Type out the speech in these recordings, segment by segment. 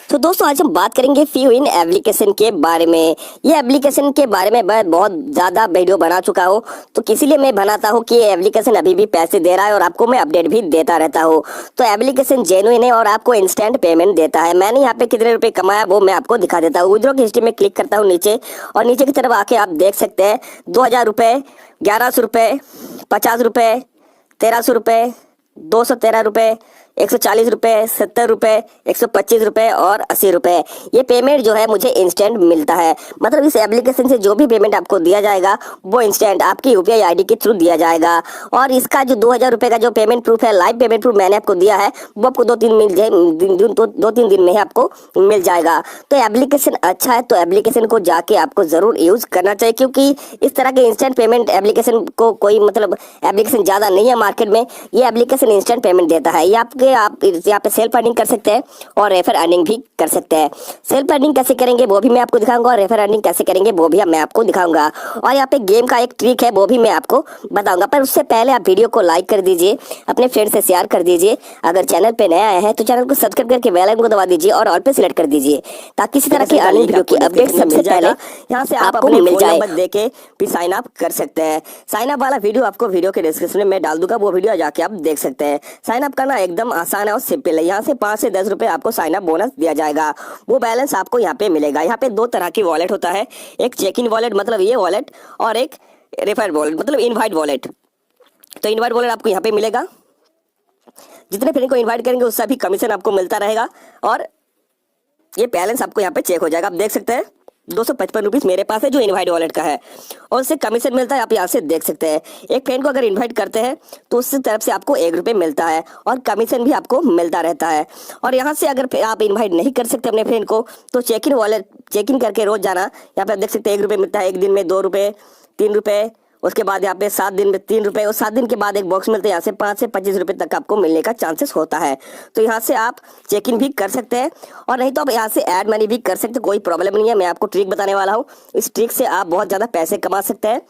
तो दोस्तों आज हम बात करेंगे फ्यू इन एप्लीकेशन के बारे में। ये एप्लीकेशन के बारे में मैं बहुत ज़्यादा वीडियो बना चुका हूँ, तो इसीलिए मैं बनाता हूँ कि ये एप्लीकेशन अभी भी पैसे दे रहा है और आपको मैं अपडेट भी देता रहता हूँ। तो एप्लीकेशन जेन्युइन है और आपको इंस्टेंट पेमेंट देता है। मैंने यहाँ पे कितने रुपए कमाया वो मैं आपको दिखा देता हूँ। विड्रॉ की हिस्ट्री में क्लिक करता हूँ नीचे, और नीचे की तरफ आके आप देख सकते हैं 2000 रुपये, 1100 रुपये, 50 रुपये, 1300 रुपये, 213 रुपये, 140 रुपये, 70 रुपये, 125 रुपये और 80 रुपये। ये पेमेंट जो है मुझे इंस्टेंट मिलता है। मतलब इस एप्लीकेशन से जो भी पेमेंट आपको दिया जाएगा वो इंस्टेंट आपकी यूपीआई आईडी के थ्रू दिया जाएगा। और इसका जो 2000 रुपये का जो पेमेंट प्रूफ है, लाइव पेमेंट प्रूफ मैंने आपको दिया है, वो आपको 2-3 दिन में ही आपको मिल जाएगा। तो एप्लीकेशन अच्छा है, तो एप्लीकेशन को जाके आपको ज़रूर यूज़ करना चाहिए, क्योंकि इस तरह के इंस्टेंट पेमेंट एप्लीकेशन को कोई मतलब एप्लीकेशन ज़्यादा नहीं है मार्केट में। ये एप्लीकेशन इंस्टेंट पेमेंट देता है। ये आप यहाँ पे सेल्फ अर्निंग कर सकते हैं और रेफर अर्निंग भी कर सकते हैं। सेल्फ अर्निंग कैसे करेंगे वो भी मैं आपको दिखाऊंगा, और रेफर अर्निंग कैसे करेंगे वो भी मैं आपको दिखाऊंगा। और यहाँ पे गेम का एक ट्रिक है वो भी मैं आपको बताऊंगा। पर उससे पहले आप वीडियो को लाइक कर दीजिए, अपने फ्रेंड से शेयर कर दीजिए। अगर चैनल पे नया आया है तो चैनल को सब्सक्राइब करके बेल आइकन को दबा दीजिए और ऑल पे सिलेक्ट कर दीजिए, ताकि इसी तरह की अर्निंग वीडियो की अपडेट सबसे पहले यहाँ से आपको मिल जाए। दे के भी साइन अप कर सकते हैं। साइन अप वाला वीडियो आपको वीडियो के डिस्क्रिप्शन में मैं डाल दूंगा, वो वीडियो जाके आप देख सकते हैं। साइन अप करना एकदम आसान है और सिंपल है। यहाँ से 5 से 10 रुपए आपको साइन अप बोनस दिया जाएगा। वो बैलेंस आपको यहाँ पे मिलेगा। यहाँ पे 2 तरह की वॉलेट होता है, एक चेक इन वॉलेट मतलब ये वॉलेट, और एक रेफर वॉलेट मतलब इनवाइट वॉलेट। तो इनवाइट वॉलेट आपको यहाँ पे मिलेगा। जितने फ्रेंड को इनवाइट करेंगे उससे भी कमीशन आपको मिलता रहेगा, और ये बैलेंस आपको यहाँ पे चेक हो जाएगा। आप देख सकते हैं 255 रुपीज़ मेरे पास है जो इनवाइट वॉलेट का है, और उससे कमीशन मिलता है। आप यहाँ से देख सकते हैं, एक फ्रेंड को अगर इनवाइट करते हैं तो उससे तरफ से आपको 1 रुपये मिलता है, और कमीशन भी आपको मिलता रहता है। और यहाँ से अगर आप इनवाइट नहीं कर सकते अपने फ्रेंड को, तो check in wallet check in करके रोज जाना। यहाँ पे आप देख सकते हैं 1 रुपये मिलता है, एक दिन में 2 रुपये, 3 रुपये, उसके बाद यहाँ पे 7 दिन में 3 रुपये, और 7 दिन के बाद एक बॉक्स मिलता है। यहाँ से 5 से 25 रुपये तक आपको मिलने का चांसेस होता है। तो यहाँ से आप चेक इन भी कर सकते हैं, और नहीं तो आप यहाँ से ऐड मनी भी कर सकते हैं, कोई प्रॉब्लम नहीं है। मैं आपको ट्रिक बताने वाला हूँ, इस ट्रिक से आप बहुत ज़्यादा पैसे कमा सकते हैं।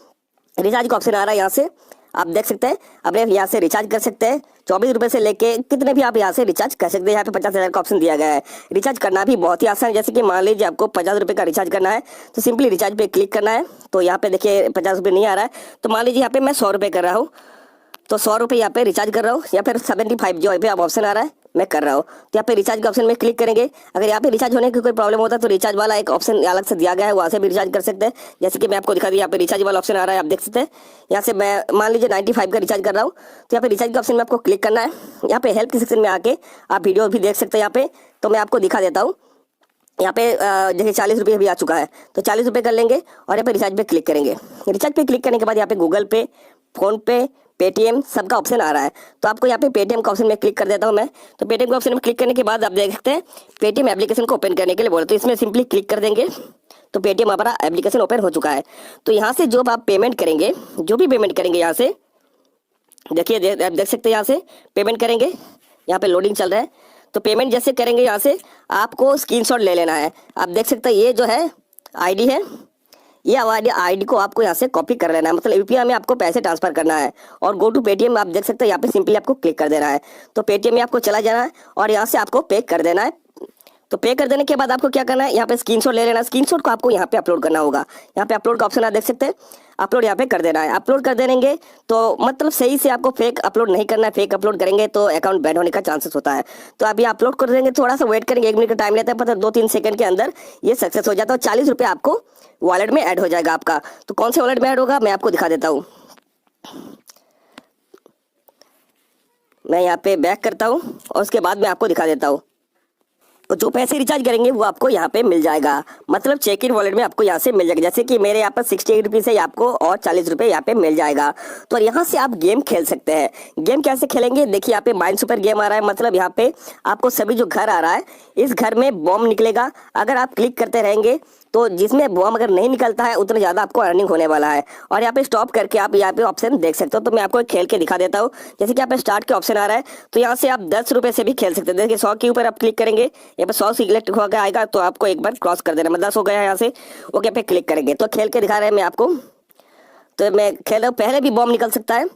रिचार्ज का ऑप्शन आ रहा है, यहाँ से आप देख सकते हैं। अपने यहाँ से रिचार्ज कर सकते हैं, 24 रुपये से लेके कितने भी आप यहाँ से रिचार्ज कर सकते हैं। यहाँ पे 50,000 का ऑप्शन दिया गया है। रिचार्ज करना भी बहुत ही आसान है। जैसे कि मान लीजिए आपको 50 रुपये का रिचार्ज करना है, तो सिंपली रिचार्ज पे क्लिक करना है। तो यहाँ पे देखिए 50 रुपये नहीं आ रहा है, तो मान लीजिए यहाँ पे मैं 100 रुपये कर रहा हूँ, तो 100 रुपये यहाँ पे रिचार्ज कर रहा हूँ, या फिर 75 जो पे आप ऑप्शन आ रहा है मैं कर रहा हूँ। तो यहाँ पे रिचार्ज के ऑप्शन में क्लिक करेंगे। अगर यहाँ पे रिचार्ज होने की कोई प्रॉब्लम होता है तो रिचार्ज वाला एक ऑप्शन अलग से दिया गया है, वहाँ से भी रिचार्ज कर सकते हैं। जैसे कि मैं आपको दिखा दिया, यहाँ पे रिचार्ज वाला ऑप्शन आ रहा है, आप देख सकते हैं। यहाँ से मैं मान लीजिए 95 का रिचार्ज कर रहा हूँ, तो यहाँ पे रिचार्ज के ऑप्शन में आपको क्लिक करना है। यहाँ पे हेल्प के सेक्शन में आके आप वीडियो भी देख सकते हैं। यहाँ पे तो मैं आपको दिखा देता हूँ। यहाँ पे देखिए 40 रुपये भी आ चुका है, तो 40 रुपये कर लेंगे और यहाँ पे रिचार्ज पे क्लिक करेंगे। रिचार्ज पे क्लिक करने के बाद यहाँ पे गूगल पे, फोन पे, पेटीएम सबका ऑप्शन आ रहा है। तो आपको यहाँ पे पेटीएम का ऑप्शन में क्लिक कर देता हूँ मैं। तो पेटीएम के ऑप्शन में क्लिक करने के बाद आप देख सकते हैं पेटीएम एप्लीकेशन को ओपन करने के लिए बोले, तो इसमें सिंपली क्लिक कर देंगे। तो पेटीएम हमारा एप्लीकेशन ओपन हो चुका है। तो यहाँ से जो आप पेमेंट करेंगे, जो भी पेमेंट करेंगे यहाँ से देखिए, आप देख सकते हैं यहाँ से पेमेंट करेंगे। यहाँ पे लोडिंग चल रहा है। तो पेमेंट जैसे करेंगे यहाँ से आपको स्क्रीनशॉट ले लेना है। आप देख सकते हैं ये जो है आईडी है, ये आईडी को आपको यहाँ से कॉपी कर लेना है, मतलब यूपीआई में आपको पैसे ट्रांसफर करना है। और गो टू पेटीएम आप देख सकते हैं, यहाँ पे सिंपली आपको क्लिक कर देना है। तो पेटीएम में आपको चला जाना है और यहाँ से आपको पे कर देना है। तो पे कर देने के बाद आपको क्या करना है, यहाँ पे स्क्रीनशॉट ले लेना है। स्क्रीनशॉट को आपको यहाँ पे अपलोड करना होगा। यहाँ पे अपलोड का ऑप्शन आप देख सकते हैं, अपलोड यहाँ पे कर देना है। अपलोड कर देंगे तो मतलब सही से आपको फेक अपलोड नहीं करना है। फेक अपलोड करेंगे तो अकाउंट बैन होने का चांसेस होता है। तो अभी अपलोड कर देंगे, थोड़ा सा वेट करेंगे, 1 मिनट का टाइम लेता है, पता 2-3 सेकंड के अंदर ये सक्सेस हो जाता है। 40 रुपये आपको वॉलेट में ऐड हो जाएगा आपका। तो कौन से वॉलेट में ऐड होगा मैं आपको दिखा देता हूँ। मैं यहाँ पे बैक करता हूँ और उसके बाद मैं आपको दिखा देता हूँ। तो जो पैसे रिचार्ज करेंगे वो आपको यहाँ पे मिल जाएगा, मतलब चेक इन वॉलेट में आपको यहाँ से मिल जाएगा। जैसे कि मेरे यहाँ पर 68 रुपीज़ है, आपको और 40 रुपये यहाँ पे मिल जाएगा। तो यहाँ से आप गेम खेल सकते हैं। गेम कैसे खेलेंगे, देखिए यहाँ पे माइन सुपर गेम आ रहा है, मतलब यहाँ पे आपको सभी जो घर आ रहा है इस घर में बॉम्ब निकलेगा। अगर आप क्लिक करते रहेंगे तो जिसमें बॉम्ब अगर नहीं निकलता है उतना ज़्यादा आपको अर्निंग होने वाला है। और यहाँ पे स्टॉप करके आप यहाँ पे ऑप्शन देख सकते हो। तो मैं आपको खेल के दिखा देता हूँ। जैसे कि यहाँ पे स्टार्ट के ऑप्शन आ रहा है, तो यहाँ से आप 10 रुपये से भी खेल सकते हैं। देखिए 100 के ऊपर आप क्लिक करेंगे, यहाँ पे 100 सिलेक्ट होकर आएगा, तो आपको एक बार क्रॉस कर देना। 10 हो गया यहाँ से, ओके पे क्लिक करेंगे। तो खेल के दिखा रहे हैं मैं आपको। तो मैं खेल रहा हूँ, पहले भी बॉम्ब निकल सकता है,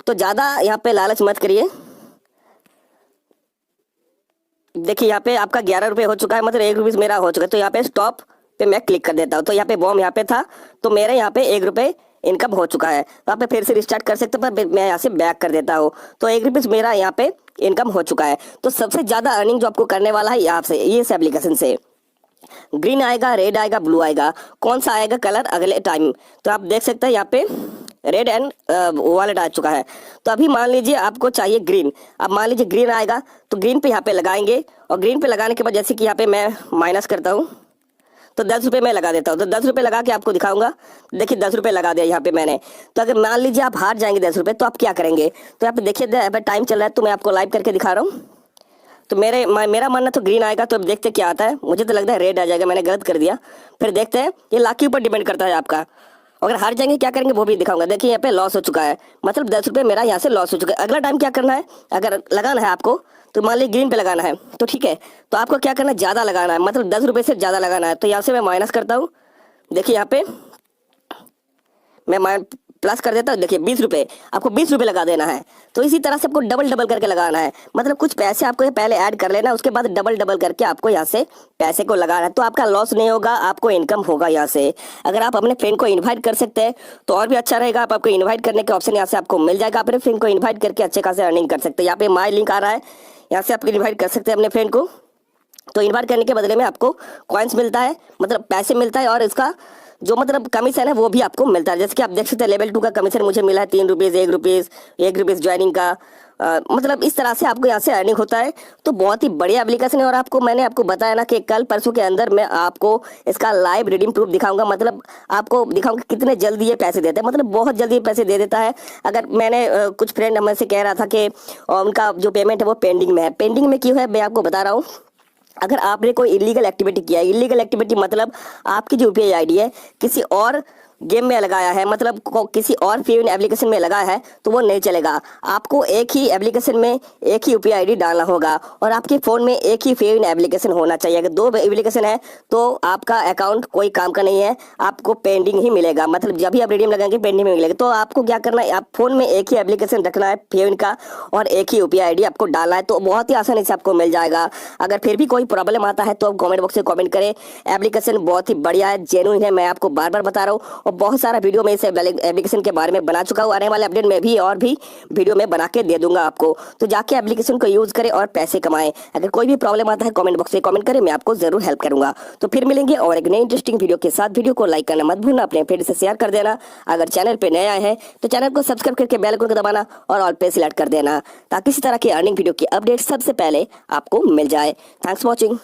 तो ज़्यादा यहाँ पे लालच मत करिए। देखिए यहाँ पे आपका 11 रुपये हो चुका है, मतलब 1 रुपीज़ मेरा हो चुका है। तो यहाँ पे स्टॉप पे मैं क्लिक कर देता हूँ। तो यहाँ पे बॉम यहाँ पे था, तो मेरे यहाँ पे 1 रुपये इनकम हो चुका है। तो आप पे फिर से रिस्टार्ट कर सकते हो, पर मैं यहाँ से बैक कर देता हूँ। तो 1 रुपीज़ मेरा यहाँ पे इनकम हो चुका है। तो सबसे ज़्यादा अर्निंग जो आपको करने वाला है यहाँ से, ये इस एप्लीकेशन से ग्रीन आएगा, रेड आएगा, ब्लू आएगा, कौन सा आएगा कलर अगले टाइम। तो आप देख सकते हैं यहाँ पे रेड एंड वॉलेट आ चुका है। तो अभी मान लीजिए आपको चाहिए ग्रीन। अब मान लीजिए ग्रीन आएगा तो ग्रीन पे यहाँ पे लगाएंगे, और ग्रीन पे लगाने के बाद जैसे कि यहाँ पे मैं माइनस करता हूँ, तो 10 रुपये मैं लगा देता हूँ। तो 10 रुपये लगा के आपको दिखाऊंगा। देखिए 10 रुपये लगा दिया यहाँ पे मैंने। तो अगर मान लीजिए आप हार जाएंगे 10 रुपये, तो आप क्या करेंगे। तो यहाँ पे देखिए यहाँ पे टाइम चल रहा है, तो मैं आपको लाइव करके दिखा रहा हूँ। तो मेरा मानना तो ग्रीन आएगा। तो अब देखते क्या आता है। मुझे तो लगता है रेड आ जाएगा, मैंने गलत कर दिया। फिर देखते हैं, ये लाख के ऊपर डिपेंड करता है आपका। अगर हार जाएंगे क्या करेंगे वो भी दिखाऊंगा। देखिए यहाँ पे लॉस हो चुका है, मतलब 10 रुपये मेरा यहाँ से लॉस हो चुका है। अगला टाइम क्या करना है, अगर लगाना है आपको, तो मान लीजिए ग्रीन पे लगाना है, तो ठीक है। तो आपको क्या करना है, ज़्यादा लगाना है, मतलब 10 रुपये से ज़्यादा लगाना है। तो यहाँ से मैं माइनस करता हूँ। देखिए यहाँ पे मैं प्लस कर देता हूँ। देखिए 20 रुपये, आपको 20 रुपये लगा देना है। तो इसी तरह से आपको डबल डबल करके लगाना है, मतलब कुछ पैसे आपको ये पहले ऐड कर लेना, उसके बाद डबल डबल करके आपको यहाँ से पैसे को लगाना है। तो आपका लॉस नहीं होगा, आपको इनकम होगा यहाँ से। अगर आप अपने फ्रेंड को इन्वाइट कर सकते हैं तो और भी अच्छा रहेगा। आपको इन्वाइट करने के ऑप्शन यहाँ से आपको मिल जाएगा। अपने फ्रेंड को इन्वाइट करके अच्छे खासे अर्निंग कर सकते हैं। यहाँ पे माई लिंक आ रहा है, यहाँ से आप इन्वाइट कर सकते हैं अपने फ्रेंड को। तो इन्वाइट करने के बदले में आपको कॉइन्स मिलता है, मतलब पैसे मिलता है, और इसका जो मतलब कमीशन है वो भी आपको मिलता है। जैसे कि आप देख सकते हैं लेवल 2 का कमीशन मुझे मिला है 3 रुपीज़, 1 रुपीज़, 1 रुपीज़ ज्वाइनिंग का। मतलब इस तरह से आपको यहाँ से अर्निंग होता है। तो बहुत ही बढ़िया एप्लीकेशन है। और मैंने आपको बताया ना कि कल परसों के अंदर मैं आपको इसका लाइव रिडीम प्रूफ दिखाऊंगा, मतलब आपको दिखाऊंगा कितने जल्दी ये पैसे देते हैं, मतलब बहुत जल्दी पैसे दे देता है। अगर मैंने कुछ फ्रेंड हमें से कह रहा था कि उनका जो पेमेंट है वो पेंडिंग में है। पेंडिंग में क्यों है मैं आपको बता रहा हूँ। अगर आपने कोई इलीगल एक्टिविटी किया है, इलीगल एक्टिविटी मतलब आपकी जो यूपीआई आईडी है किसी और गेम में लगाया है, मतलब किसी और पेमेंट एप्लीकेशन में लगाया है, तो वो नहीं चलेगा। आपको एक ही एप्लीकेशन में एक ही यूपीआई आईडी डालना होगा, और आपके फ़ोन में एक ही पेमेंट एप्लीकेशन होना चाहिए। अगर 2 एप्लीकेशन है तो आपका अकाउंट कोई काम का नहीं है, आपको पेंडिंग ही मिलेगा। मतलब जब भी आप रिडीम लगाएंगे पेंडिंग में मिलेगा। तो आपको क्या करना है, आप फ़ोन में एक ही एप्लीकेशन रखना है पेमेंट का, और एक ही यूपीआई आईडी आपको डालना है। तो बहुत ही आसानी से आपको मिल जाएगा। अगर फिर भी कोई प्रॉब्लम आता है तो आप कमेंट बॉक्स में कमेंट करें। एप्लीकेशन बहुत ही बढ़िया है, जेन्युइन है, मैं आपको बार बार बता रहा हूँ। और बहुत सारा वीडियो में इस एप्लीकेशन के बारे में बना चुका हूँ। आने वाले अपडेट में भी और भी वीडियो में बना के दे दूंगा आपको। तो जाके एप्लीकेशन को यूज करें और पैसे कमाएं। अगर कोई भी प्रॉब्लम आता है कमेंट बॉक्स में कमेंट करें, मैं आपको जरूर हेल्प करूंगा। तो फिर मिलेंगे और एक नई इंटरेस्टिंग वीडियो के साथ। वीडियो को लाइक करना मत भूलना, अपने फ्रेंड से शेयर कर देना। अगर चैनल पे नए आए हैं तो चैनल को सब्सक्राइब करके बेल आइकन को दबाना और ऑल पे सिलेक्ट कर देना, ताकि इसी तरह की अर्निंग वीडियो की अपडेट सबसे पहले आपको मिल जाए। Thanks for watching.